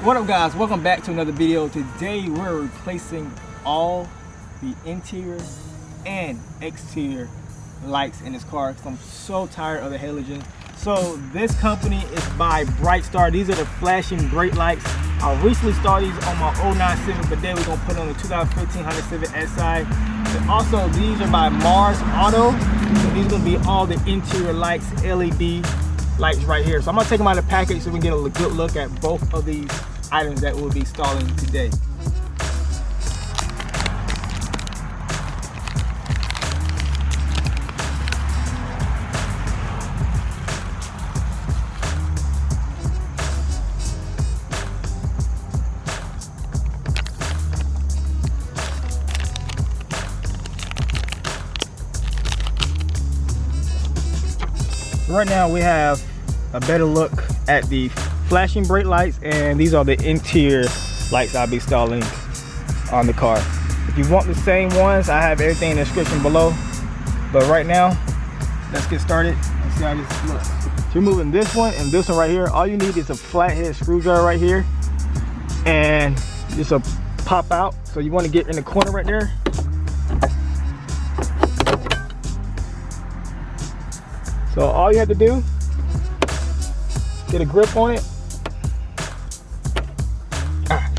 What up guys, welcome back to another video. Today we're replacing all the interior and exterior lights in this car because I'm so tired of the halogen. So this company is by Reinstall. These are the flashing brake lights. I recently started these on my 09 Civic, but then we're gonna put on the 2015 Honda Civic SI. And also these are by Mars Auto. So these are gonna be all the interior lights, LED lights right here. So I'm gonna take them out of the package so we can get a good look at both of these items that we'll be installing today. Right now we have a better look at the flashing brake lights, and these are the interior lights I'll be installing on the car. If you want the same ones, I have everything in the description below. But right now, let's get started and see how this looks. So you're moving this one and this one right here. All you need is a flathead screwdriver right here and just a pop out. So you want to get in the corner right there. So all you have to do, get a grip on it.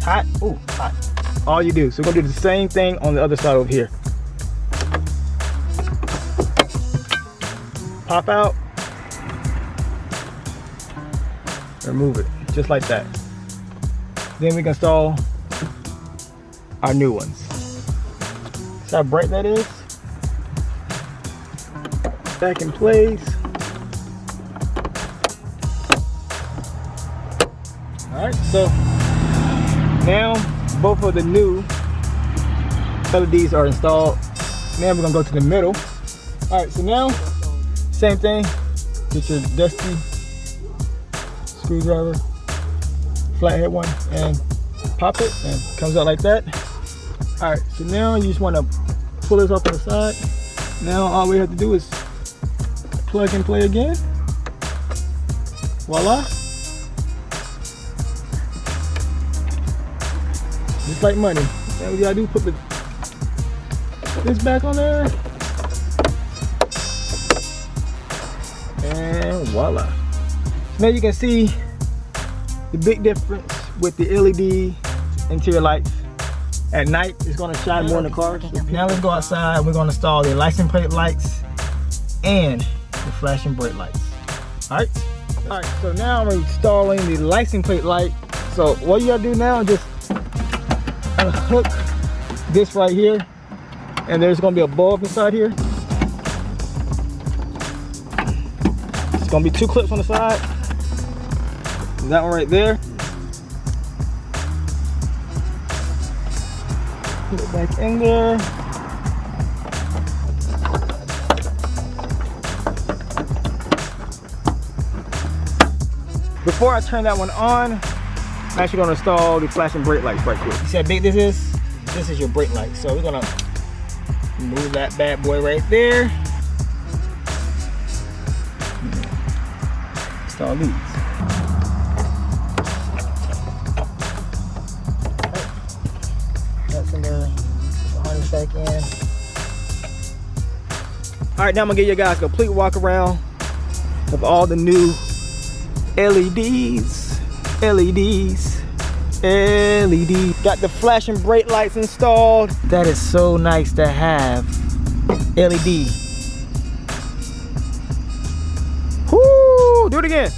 Hot, ooh, hot. All you do, so we're gonna do the same thing on the other side over here. Pop out, remove it, just like that. Then we can install our new ones. See how bright that is? Back in place. All right, so now both of the new LEDs are installed. Now we're gonna go to the middle. All right, so now same thing. Get your dusty screwdriver, flathead one, and pop it, and it comes out like that. All right, so now you just want to pull this off to the side. Now all we have to do is plug and play again. Voila. Just like money. All we gotta do is put this back on there. And voila. Now you can see the big difference with the LED interior lights. At night, it's gonna shine more in the car. Now let's go outside. We're gonna install the license plate lights and the flashing brake lights. All right, so now we're installing the license plate light. So what you gotta do now is just unhook this right here, and there's gonna be a bulb inside here. It's gonna be two clips on the side. That one right there. Put it back in there. Before I turn that one on, I'm actually gonna install the flashing brake lights right quick. You see how big this is? This is your brake light. So we're gonna move that bad boy right there. Install these. That's in there. Harness back in. All right, now I'm gonna give you guys a complete walk around of all the new LEDs. Got the flashing brake lights installed. That is so nice to have. LED. Whoo! Do it again.